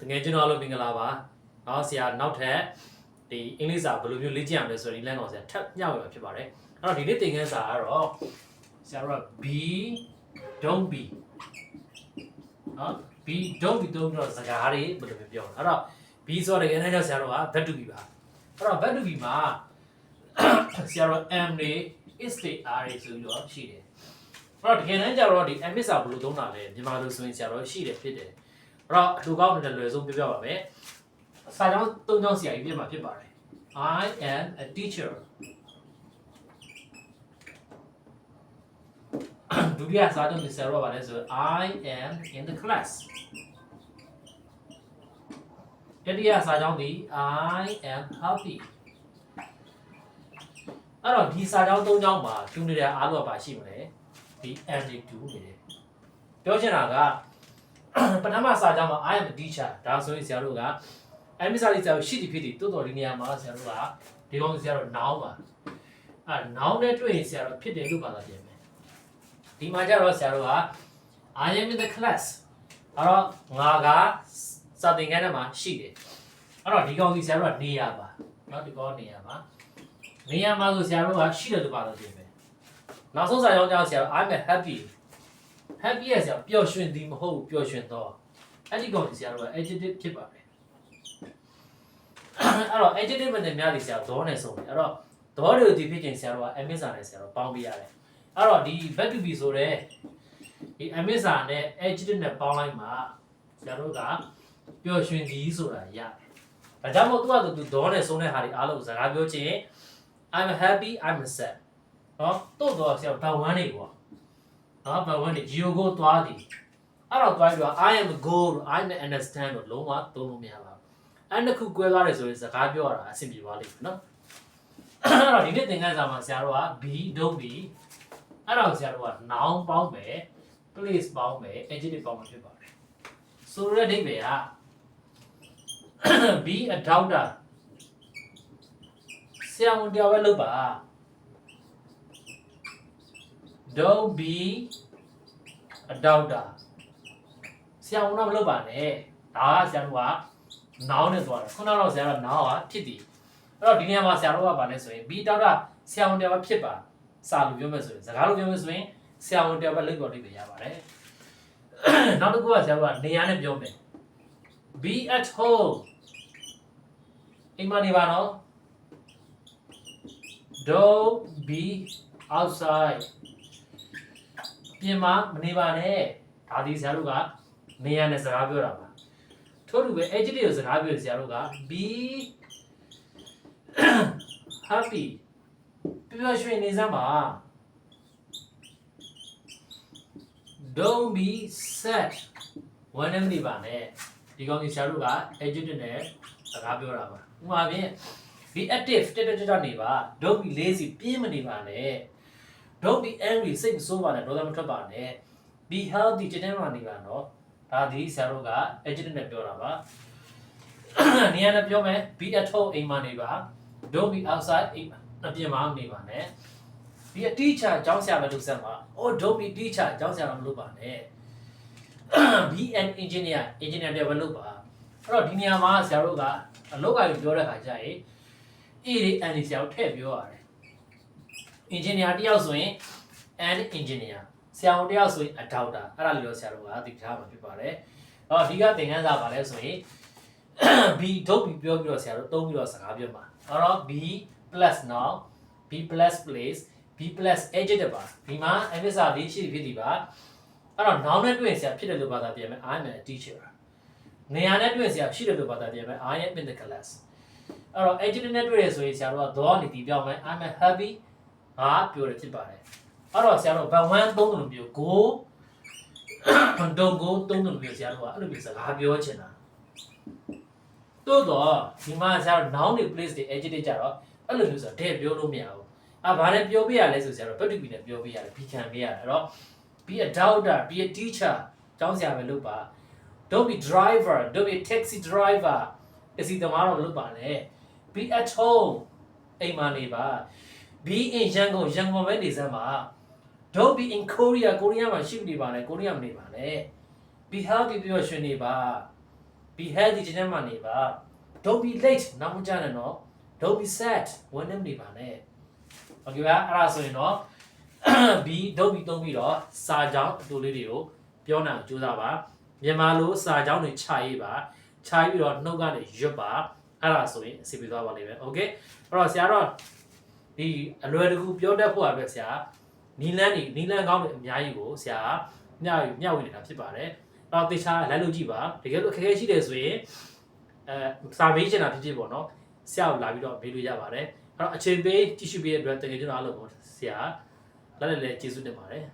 တကယ်ကျွန်တော်လို့မင်္ဂလာပါ။နော်ဆရာနောက်ထပ်ဒီအင်္ဂလိပ်စာဘယ်လိုမျိုးလေ့ကျင့်ရမလဲဆိုတော့ဒီလမ်းကောင်ဆရာထပ်ညှောက်ရမှာဖြစ်ပါတယ်။အဲ့တော့ဒီနေ့သင်ခန်းစာကတော့ဆရာတို့က be don't be နော် be don't be တုံးတော့စကားတွေဘယ်လိုမျိုးပြောလဲ။အဲ့တော့ be ဆိုတော့တကယ်တမ်းကျဆရာတို့က verb to be ပါ။အဲ့တော့ verb to be မှာဆရာတို့ am တွေ is တွေ are တွေဆိုပြီးတော့ရှိတယ်။အဲ့တော့တကယ်တမ်းကျတော့ဒီ am is စာဘယ်လိုသုံးတာလဲမြန်မာလိုဆိုရင်ဆရာတို့ရှိတယ်ဖြစ်တယ်။အဲ့တော့လူကောင်းတဲ့လွယ်ဆုံးပြောပြပါမယ်။စာကြောင်း၃ကြောင်းဆရာကြီးပြမှာဖြစ်ပါတယ်။ I am a teacher ဒုတိယစာကြောင်းဆရာတို့ကဘာလဲဆိုတော့ I am in the class တတိယစာကြောင်းဒီ I am happy အဲ့တော့ဒီစာကြောင်း၃ကြောင်းမှာတူနေတဲ့အားလုံးကပါရှိမလဲဒီ am တွေတူနေတယ်ပြောချင်တာကပထမစာကြောင်းမှာ I am a teacher ဒါဆိုရင်ဆရာတို့က am စာလေးဆရာတို့ရှိသည်ဖြစ်သည်တိုးတော်ဒီနေရာမှာဆရာတို့ကဒီကောင်ဆရာတို့ noun ပါnoun နဲ့တွေ့ရင်ဆရာတို့ဖြစ်တယ်လို့ပါလာပြန်မယ်ဒီမှာကျတော့ဆရာတို့က I am in the class အဲ့တော့ငါကစာသင်ခန်းထဲမှာရှိတယ်အဲ့တော့ဒီကောင်ကြီးဆရာတို့ကနေရာပါเนาะဒီကောင်နေရာပါနေရာမှာဆိုဆရာတို့ကရှိတယ်လို့ပါလာပြန်မယ်နောက်ဆုံးစာကြောင်းကျတော့ဆရာတို့ I'm happy happy ရဲ့ဆရာပျော်ရွှင်သည်မဟုတ်ပျော်ရွှင်တော့အဲ့ဒီကောင်ကြီးဆရာတို့က adjective ဖြစ်ပါတယ်အဲ့တော့ adjective နဲ့များတယ်ဆရာဒေါနဲ့ဆုံးတယ်အဲ့တော့ဒေါတွေကိုဒီဖြစ်ခြင်းဆရာတို့က am စာနဲ့ဆရာတို့ပေါင်းပေးရတယ်အဲ့တော့ဒီ verb to be ဆိုတဲ့ဒီ am စာနဲ့ adjective နဲ့ပေါင်းလိုက်မှာဆရာတို့ကပျော်ရွှင်သည်ဆိုတာရတယ်ဒါကြောင့်မို့သူကဒေါနဲ့ဆုံးတဲ့ဟာတွေအားလုံးစကားပြောခြင်း I'm happy I'm sad နော်တို့တော့ဆရာဘာဝန်းနေပေါ့နော်ဘာဝန်းနေ you go သွားသည်အဲ့တော့သွားပြီးတော့ I am go I understand လို့လုံးဝသုံးလို့မရပါဘူးအဲ့တစ်ခုကွဲသွားတယ်ဆိုရင်စကားပြောရတာအဆင်ပြေသွားလိမ့်မယ်နော်အဲ့တော့ဒီနေ့သင်ခန်းစာမှာဆရာတို့က be don't be အဲ့တော့ဆရာတို့က noun ပေါင်းမယ် place ပေါင်းမယ် adjective ပေါင်းမှာဖြစ်ပါတယ်ဆိုရတဲ့အဓိပ္ပာယ်က be a doctor ဆရာဝန်တရားပဲလုပ်ပါ don't be a doctor ဆရာဝန်ကမလုပ်ပါနဲ့ဒါကဆရာတို့က noun နဲ့သွားတယ်ခုနကတော့ဆရာတို့ noun ကဖြစ်တယ်အဲ့တော့ဒီနေရာမှာဆရာတို့ကဗာလဲဆိုရင် be doctor ဆရာဝန်တရားပဲဖြစ်ပါစာလို့ပြောမယ်ဆိုရင်စကားလို့ပြောမယ်ဆိုရင်ဆရာဝန်တရားပဲလုပ်တော့လိမ့်မယ်ရပါတယ်နောက်တစ်ခုကဆရာတို့ကနေရာနဲ့ပြောမယ် be at home အိမ်မှာနေပါနော် don't be outside ပြင်မှာမနေပါနဲ့ဒါဒီဆရာတို့ကနေရာနဲ့စကားပြောတာပါထို့တူပဲ adjective ကိုစကားပြောဆရာတို့က be happy ပျော်ရွှင်နေစမ်းပါ don't be sad ဝမ်းနေမနေပါနဲ့ဒီကောင်ကြီးဆရာတို့က adjective နဲ့စကားပြောတာပါဥပမာဖြင့် be active တက်နေပါ don't be lazy ပြင်းမနေပါနဲ့ don't be angry စိတ်မဆိုးပါနဲ့ဒေါသမထွက်ပါနဲ့ be healthy ကျန်းမာနေပါနော်ဒါဒီဆရာတို့က adjective နဲ့ပြောတာပါနေရာနဲ့ပြောမယ် be at home အိမ်မှာနေပါ don't be outside အိမ်အပြင်မှာနေပါနဲ့ be a teacher ကျောင်းဆရာပဲလုပ်စမ်းပါ oh don't be teacher ကျောင်းဆရာမလုပ်ပါနဲ့ be an engineer တွေပဲလုပ်ပါအဲ့တော့ဒီနေရာမှာဆရာတို့ကအလုပ်အကိုင်ပြောတဲ့ခါကျရင် A တွေ N တွေဆရာတို့ထည့်ပြောရတယ် engineer တယောက်ဆိုရင် an engineer ဆရာဝန်တယောက်ဆိုရင် a doctor အဲ့ဒါလေးတော့ဆရာတို့ကသိထားမှာဖြစ်ပါတယ်။အဓိကသင်ခန်းစာပါလဲဆိုရင် be don't be ပြောပြီးတော့ဆရာတို့သုံးပြီးတော့စကားပြောမှာ။အဲ့တော့ be plus noun be plus place be plus adjective ပါဒီမှာ am စာလေးရှိဖြစ်ဒီပါအဲ့တော့ noun နဲ့တွေ့ရင်ဆရာဖြစ်တယ်လို့ဘာသာပြန်မယ် I am a teacher နေရာနဲ့တွေ့ရင်ဆရာရှိတယ်လို့ဘာသာပြန်မယ် I am in the class အဲ့တော့ adjective နဲ့တွေ့ရဆိုရင်ဆရာတို့ကတော့နေတီပြောင်းမယ် I'm happy ဟာပြောရဖြစ်ပါတယ်အဲ့တော့ဆရာတို့ဘာဝမ်းသုံးတယ်လို့ပြော go don't go သုံးတယ်လို့ပြောဆရာတို့ကအဲ့လိုမျိုးစကားပြောချင်တာတိုးတော့ဒီမှာဆရာတို့ noun တွေ place တွေ adjective ကြတော့အဲ့လိုမျိုးဆိုတော့တဲ့ပြောလို့မရဘူးဘာနဲ့ပြောပြရလဲဆိုဆရာတို့ verb to be နဲ့ပြောပြရတယ် be ခံပေးရတယ်အဲ့တော့ be a doctor be a teacher ကျောင်းဆရာပဲလုပ်ပါ don't be driver don't be taxi driver တစီသမားတော့မလုပ်ပါနဲ့ be at home အိမ်မှာနေပါ be in ရန်ကုန်ပဲနေစမ်းပါ don't be in Korea ကိုရီးယားမှာရှိနေပါနဲ့ကိုရီးယားမနေပါနဲ့ be healthy ပြောရွှင်နေပါ be healthy ကျင်းမှာနေပါ don't be late နောက်မကြနဲ့နော် don't be sad ဝမ်းနေမနေပါနဲ့ okay ပါအဲ့ဒါဆိုရင်တော့ be don't be သုံးပြီးတော့စာကြောင်းအတူလေးတွေကိုပြောနိုင်အောင်ကြိုးစားပါမြန်မာလိုစာကြောင်းတွေခြာရေးပါခြာပြီးတော့နှုတ်ကနေရွတ်ပါအဲ့ဒါဆိုရင်အစီအပြေသွားပါလိမ့်မယ် okay အဲ့တော့ဆရာတော့ဒီအလွယ်တကူပြောတတ်ဖို့အတွက်ဆရာနီလန်းကောင်းတွေအများကြီးကိုဆရာမျှဝေနေတာဖြစ်ပါတယ်အဲ့တော့တေချာလိုက်လို့ကြည့်ပါတကယ်လို့အခက်အခဲရှိတယ်ဆိုရင်စာပေးချင်တာဖြစ်ဖြစ်ပေါ့နော်ဆရာကိုလာပြီးတော့မေးလို့ရပါတယ်အဲ့တော့အချိန်ပေးကြည့်ရှုပေးတဲ့အတွက်တကယ်ကျွန်တော်အားလုံးကိုဆရာလက်လက်ကျေးဇူးတင်ပါတယ်